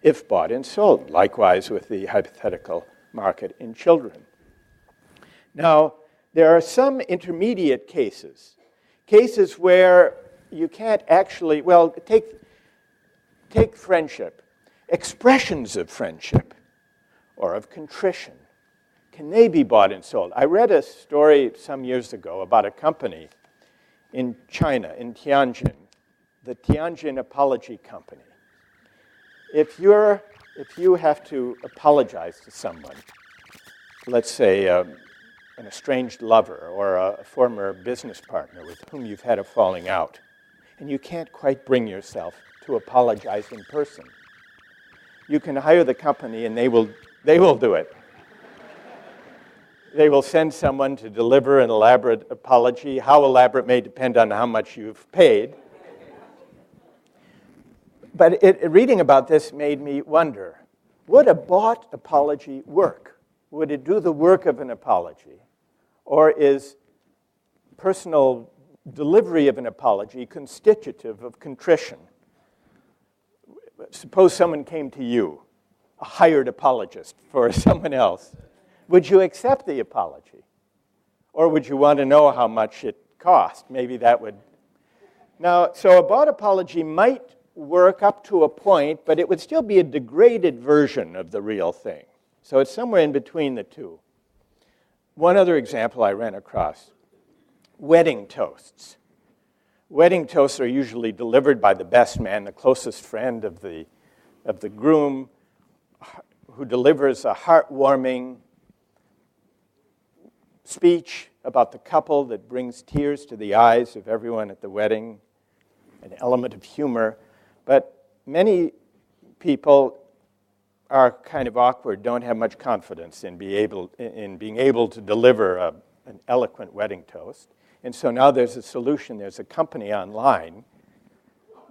B: if bought and sold. Likewise with the hypothetical market in children. Now, there are some intermediate cases where you can't actually, well, take friendship. Expressions of friendship or of contrition, can they be bought and sold? I read a story some years ago about a company in China, in Tianjin, the Tianjin Apology Company. If you have to apologize to someone, let's say an estranged lover or a former business partner with whom you've had a falling out, and you can't quite bring yourself to apologize in person, you can hire the company and they will do it. They will send someone to deliver an elaborate apology. How elaborate may depend on how much you've paid. But reading about this made me wonder, would a bought apology work? Would it do the work of an apology? Or is personal delivery of an apology constitutive of contrition? Suppose someone came to you, a hired apologist for someone else. Would you accept the apology? Or would you want to know how much it cost? Maybe that would. Now, so a bought apology might work up to a point, but it would still be a degraded version of the real thing. So it's somewhere in between the two. One other example I ran across, wedding toasts. Wedding toasts are usually delivered by the best man, the closest friend of the groom, who delivers a heartwarming speech about the couple that brings tears to the eyes of everyone at the wedding, an element of humor. But many people are kind of awkward, don't have much confidence in being able to deliver an eloquent wedding toast. And so now there's a solution. There's a company online,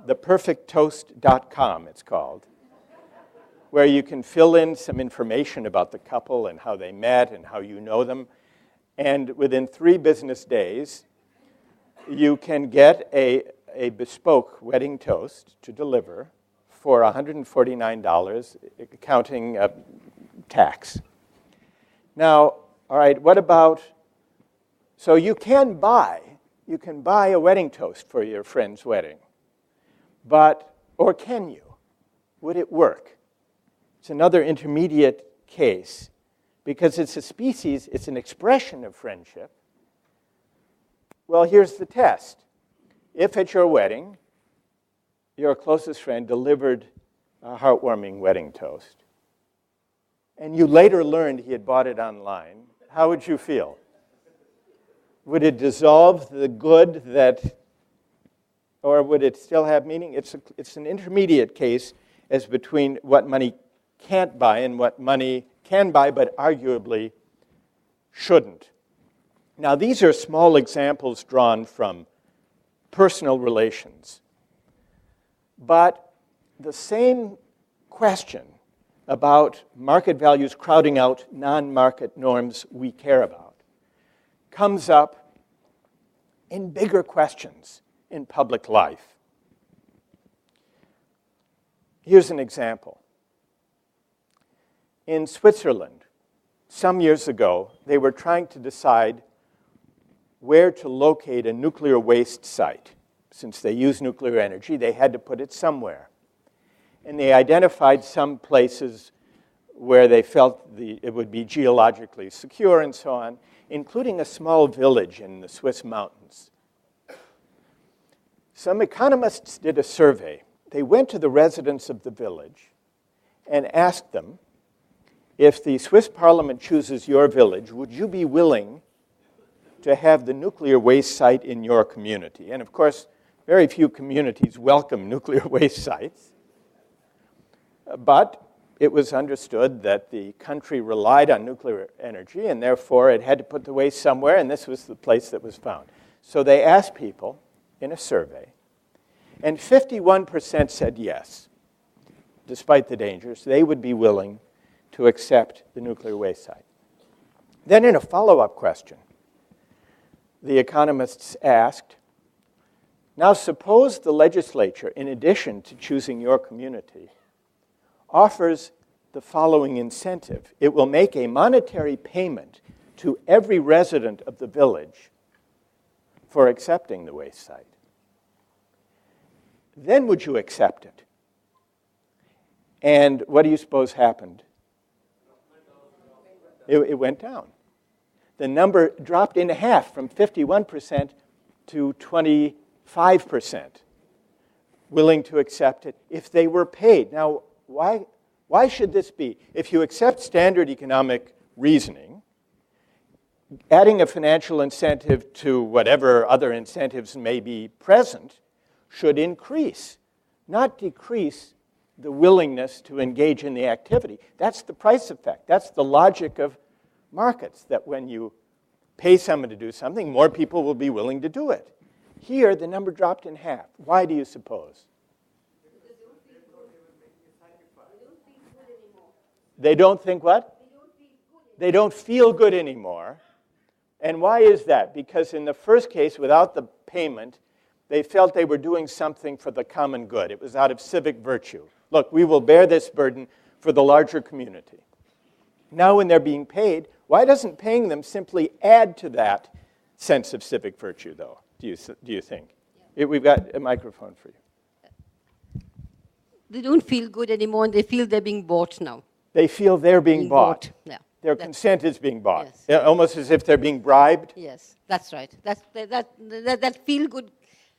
B: theperfecttoast.com it's called, where you can fill in some information about the couple and how they met and how you know them. And within 3 business days, you can get a bespoke wedding toast to deliver for $149, counting tax. Now, all right, what about, so you can buy a wedding toast for your friend's wedding, but, or can you? Would it work? It's another intermediate case because it's a species, it's an expression of friendship. Well, here's the test. If at your wedding, your closest friend delivered a heartwarming wedding toast, and you later learned he had bought it online, how would you feel? Would it dissolve the good that, or would it still have meaning? It's an intermediate case as between what money can't buy and what money can buy, but arguably shouldn't. Now, these are small examples drawn from personal relations. But the same question about market values crowding out non-market norms we care about comes up in bigger questions in public life. Here's an example. In Switzerland, some years ago, they were trying to decide where to locate a nuclear waste site. Since they use nuclear energy, they had to put it somewhere. And they identified some places where they felt it would be geologically secure and so on, including a small village in the Swiss mountains. Some economists did a survey. They went to the residents of the village and asked them, if the Swiss parliament chooses your village, would you be willing to have the nuclear waste site in your community? And of course, very few communities welcome nuclear waste sites. But it was understood that the country relied on nuclear energy, and therefore it had to put the waste somewhere, and this was the place that was found. So they asked people in a survey, and 51% said yes, despite the dangers. They would be willing to accept the nuclear waste site. Then in a follow-up question, the economists asked, now suppose the legislature, in addition to choosing your community, offers the following incentive. It will make a monetary payment to every resident of the village for accepting the waste site. Then would you accept it? And what do you suppose happened? It went down. The number dropped in half from 51% to 25% willing to accept it if they were paid. Now, why should this be? If you accept standard economic reasoning, adding a financial incentive to whatever other incentives may be present should increase, not decrease the willingness to engage in the activity. That's the price effect. That's the logic of markets, that when you pay someone to do something, more people will be willing to do it. Here, the number dropped in half. Why do you suppose? They don't think what? They don't feel good anymore. And why is that? Because in the first case, without the payment, they felt they were doing something for the common good. It was out of civic virtue. Look, we will bear this burden for the larger community. Now when they're being paid, why doesn't paying them simply add to that sense of civic virtue, though, do you think? Yeah. We've got a microphone for you.
E: They don't feel good anymore, and they feel they're being bought now.
B: They feel they're being bought.
E: Yeah.
B: Their consent is being bought. Yes. Almost as if they're being bribed.
E: Yes, that's right. That feel-good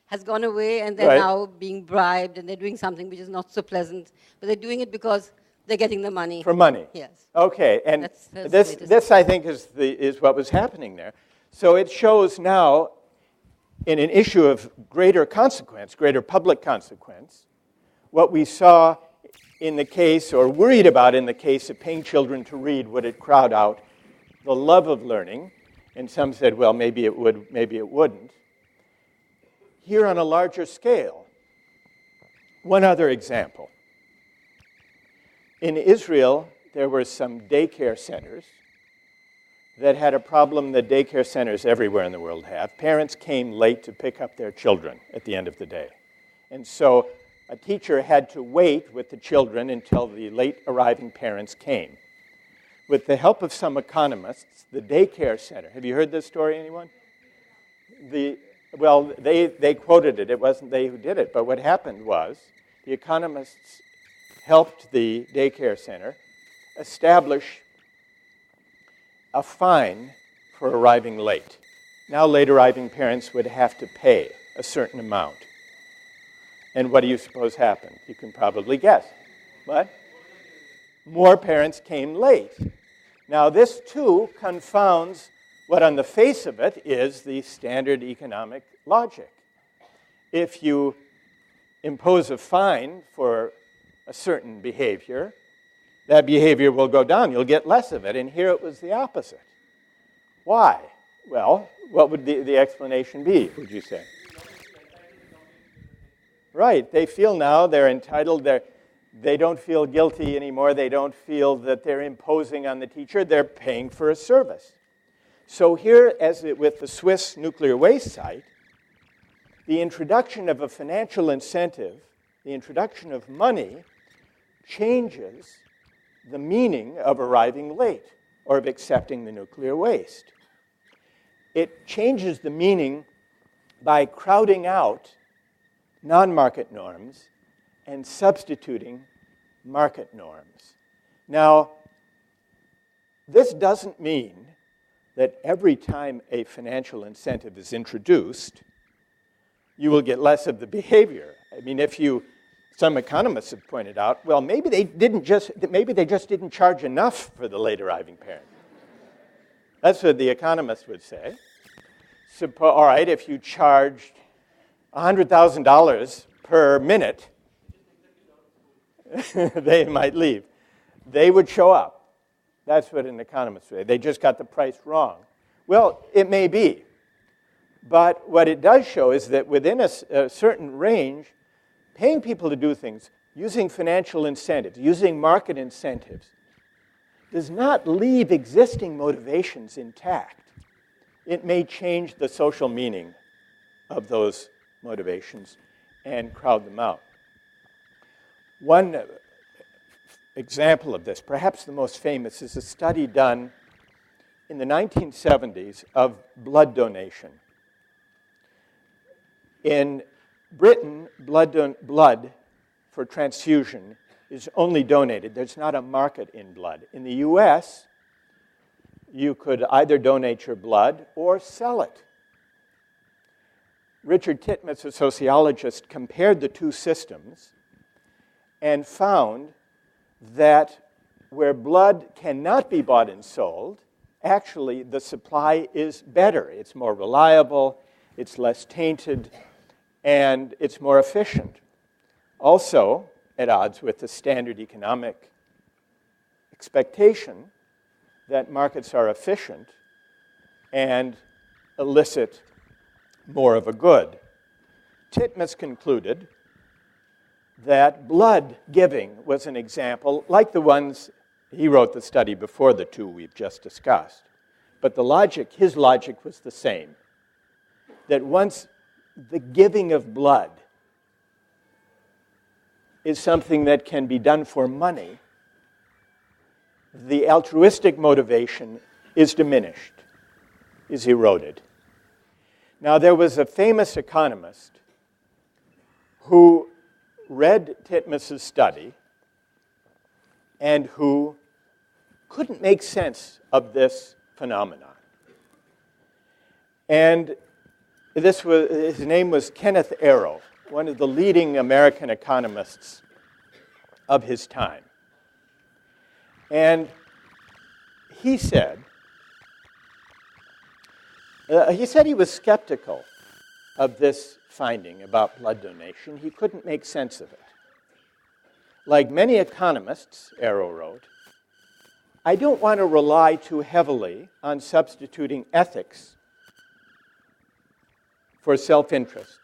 E: has gone away, and they're now being bribed, and they're doing something which is not so pleasant. But they're doing it because they're getting the money.
B: For money.
E: Yes.
B: Okay, and this I think, is what was happening there. So it shows now, in an issue of greater consequence, greater public consequence, what we saw in the case, or worried about in the case of paying children to read, would it crowd out the love of learning? And some said, well, maybe it would, maybe it wouldn't. Here on a larger scale, one other example. In Israel, there were some daycare centers that had a problem that daycare centers everywhere in the world have. Parents came late to pick up their children at the end of the day. And so a teacher had to wait with the children until the late arriving parents came. With the help of some economists, the daycare center, have you heard this story, anyone? Well, they quoted it. It wasn't they who did it. But what happened was the economists helped the daycare center establish a fine for arriving late. Now late arriving parents would have to pay a certain amount. And what do you suppose happened? You can probably guess. What? More parents came late. Now this too confounds what on the face of it is the standard economic logic. If you impose a fine for a certain behavior, that behavior will go down. You'll get less of it. And here it was the opposite. Why? Well, what would the explanation be, would you say? Right. They feel now they're entitled. They don't feel guilty anymore. They don't feel that they're imposing on the teacher. They're paying for a service. So here, as with the Swiss nuclear waste site, the introduction of a financial incentive, the introduction of money, changes the meaning of arriving late or of accepting the nuclear waste. It changes the meaning by crowding out non-market norms and substituting market norms. Now, this doesn't mean that every time a financial incentive is introduced, you will get less of the behavior. I mean, some economists have pointed out, well, maybe they just didn't charge enough for the late arriving parent. That's what the economists would say. All right, if you charged $100,000 per minute, they might leave. They would show up. That's what an economist would say. They just got the price wrong. Well, it may be. But what it does show is that within a certain range, paying people to do things, using financial incentives, using market incentives, does not leave existing motivations intact. It may change the social meaning of those motivations and crowd them out. One example of this, perhaps the most famous, is a study done in the 1970s of blood donation. In Britain, blood for transfusion is only donated. There's not a market in blood. In the US, you could either donate your blood or sell it. Richard Titmuss, a sociologist, compared the two systems and found that where blood cannot be bought and sold, actually the supply is better. It's more reliable, it's less tainted, and it's more efficient. Also, at odds with the standard economic expectation that markets are efficient and elicit more of a good. Titmuss concluded that blood giving was an example like the ones he wrote the study before the two we've just discussed. But his logic was the same. That once the giving of blood is something that can be done for money, the altruistic motivation is diminished, is eroded. Now, there was a famous economist who read Titmuss's study and who couldn't make sense of this phenomenon. And his name was Kenneth Arrow, one of the leading American economists of his time. And he said he was skeptical of this finding about blood donation. He couldn't make sense of it. Like many economists, Arrow wrote, I don't want to rely too heavily on substituting ethics for self-interest.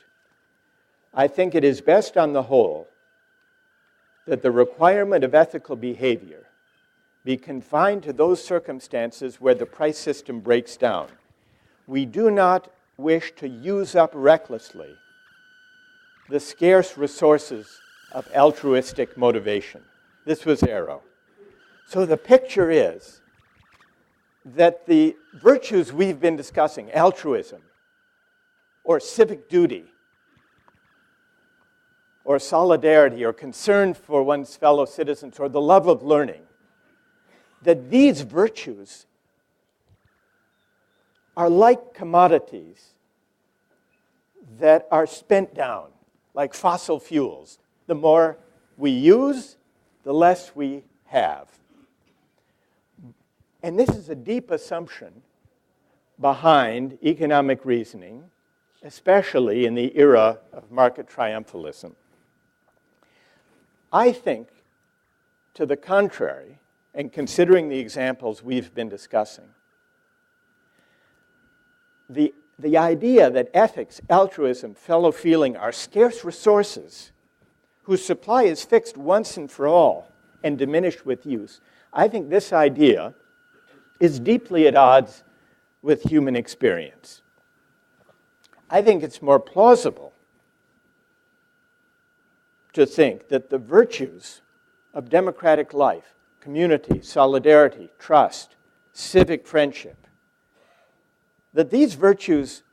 B: I think it is best on the whole that the requirement of ethical behavior be confined to those circumstances where the price system breaks down. We do not wish to use up recklessly the scarce resources of altruistic motivation. This was Arrow. So the picture is that the virtues we've been discussing, altruism, or civic duty, or solidarity, or concern for one's fellow citizens, or the love of learning, that these virtues are like commodities that are spent down, like fossil fuels. The more we use, the less we have. And this is a deep assumption behind economic reasoning, especially in the era of market triumphalism. I think, to the contrary, and considering the examples we've been discussing, the idea that ethics, altruism, fellow feeling are scarce resources whose supply is fixed once and for all and diminished with use, I think this idea is deeply at odds with human experience. I think it's more plausible to think that the virtues of democratic life, community, solidarity, trust, civic friendship, that these virtues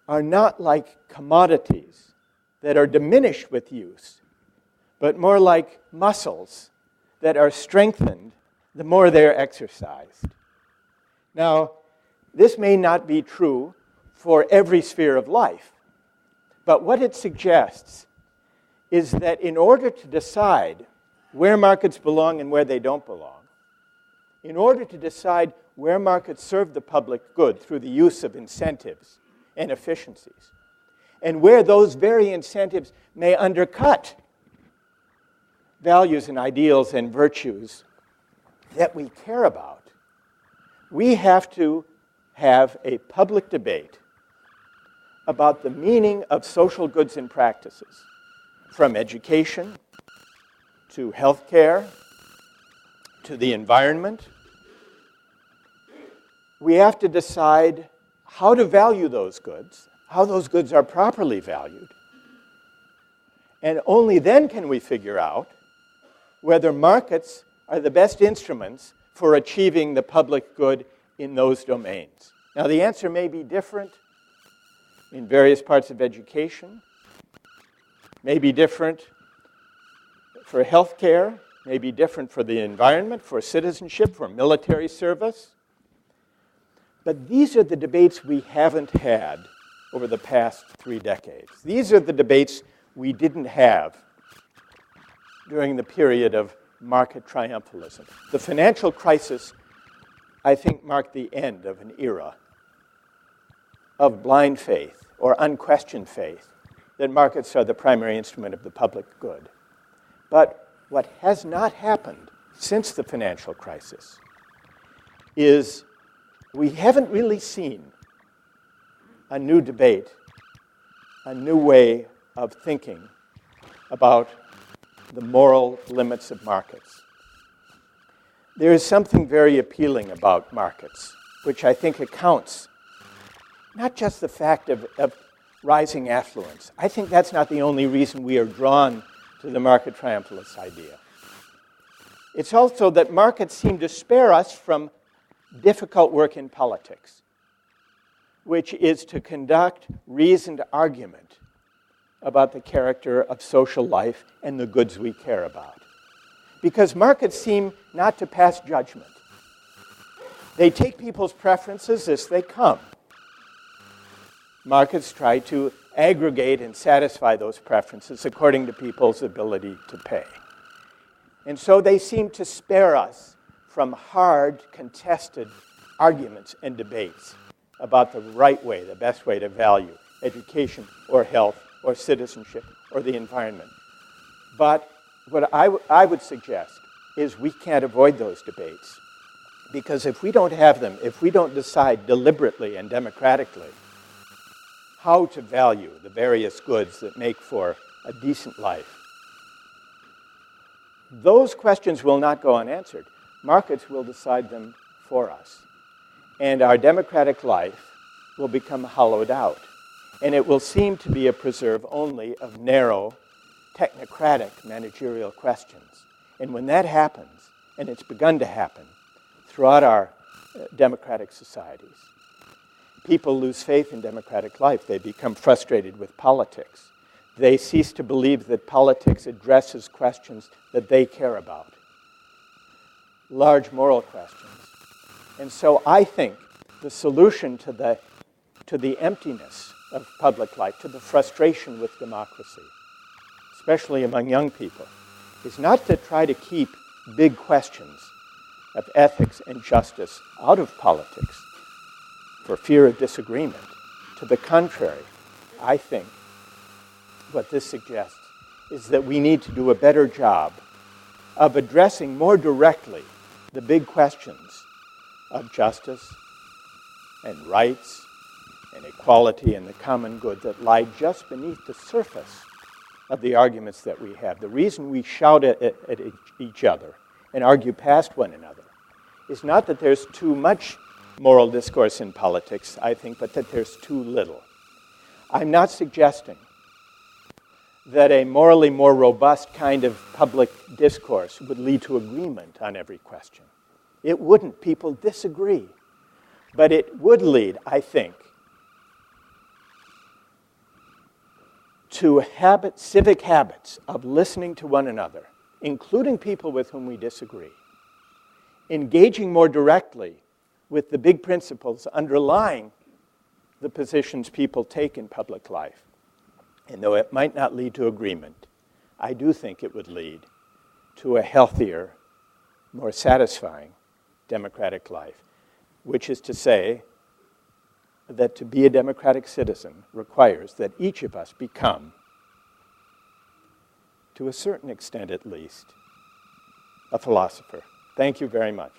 B: are not like commodities that are diminished with use, but more like muscles that are strengthened the more they're exercised. Now, this may not be true for every sphere of life, but what it suggests is that in order to decide where markets belong and where they don't belong, in order to decide where markets serve the public good through the use of incentives and efficiencies, and where those very incentives may undercut values and ideals and virtues that we care about, we have to have a public debate about the meaning of social goods and practices, from education to healthcare to the environment. We have to decide how to value those goods, how those goods are properly valued, and only then can we figure out whether markets are the best instruments for achieving the public good in those domains. Now, the answer may be different in various parts of education, may be different for healthcare, may be different for the environment, for citizenship, for military service. But these are the debates we haven't had over the past 3 decades. These are the debates we didn't have during the period of market triumphalism. The financial crisis, I think, marked the end of an era of blind faith or unquestioned faith that markets are the primary instrument of the public good. But what has not happened since the financial crisis is we haven't really seen a new debate, a new way of thinking about the moral limits of markets. There is something very appealing about markets, which I think accounts not just the fact of rising affluence. I think that's not the only reason we are drawn to the market triumphalist idea. It's also that markets seem to spare us from difficult work in politics, which is to conduct reasoned argument about the character of social life and the goods we care about. Because markets seem not to pass judgment. They take people's preferences as they come. Markets try to aggregate and satisfy those preferences according to people's ability to pay. And so they seem to spare us from hard, contested arguments and debates about the right way, the best way to value education or health or citizenship or the environment. But what I would suggest is we can't avoid those debates, because if we don't have them, if we don't decide deliberately and democratically how to value the various goods that make for a decent life, those questions will not go unanswered. Markets will decide them for us. And our democratic life will become hollowed out. And it will seem to be a preserve only of narrow technocratic managerial questions. And when that happens, and it's begun to happen throughout our democratic societies, people lose faith in democratic life. They become frustrated with politics. They cease to believe that politics addresses questions that they care about, large moral questions. And so I think the solution to the emptiness of public life, to the frustration with democracy, especially among young people, is not to try to keep big questions of ethics and justice out of politics for fear of disagreement. To the contrary, I think what this suggests is that we need to do a better job of addressing more directly the big questions of justice and rights and equality and the common good that lie just beneath the surface of the arguments that we have. The reason we shout at each other and argue past one another is not that there's too much moral discourse in politics, I think, but that there's too little. I'm not suggesting that a morally more robust kind of public discourse would lead to agreement on every question. It wouldn't. People disagree. But it would lead, I think, to civic habits of listening to one another, including people with whom we disagree, engaging more directly with the big principles underlying the positions people take in public life. And though it might not lead to agreement, I do think it would lead to a healthier, more satisfying democratic life, which is to say that to be a democratic citizen requires that each of us become, to a certain extent at least, a philosopher. Thank you very much.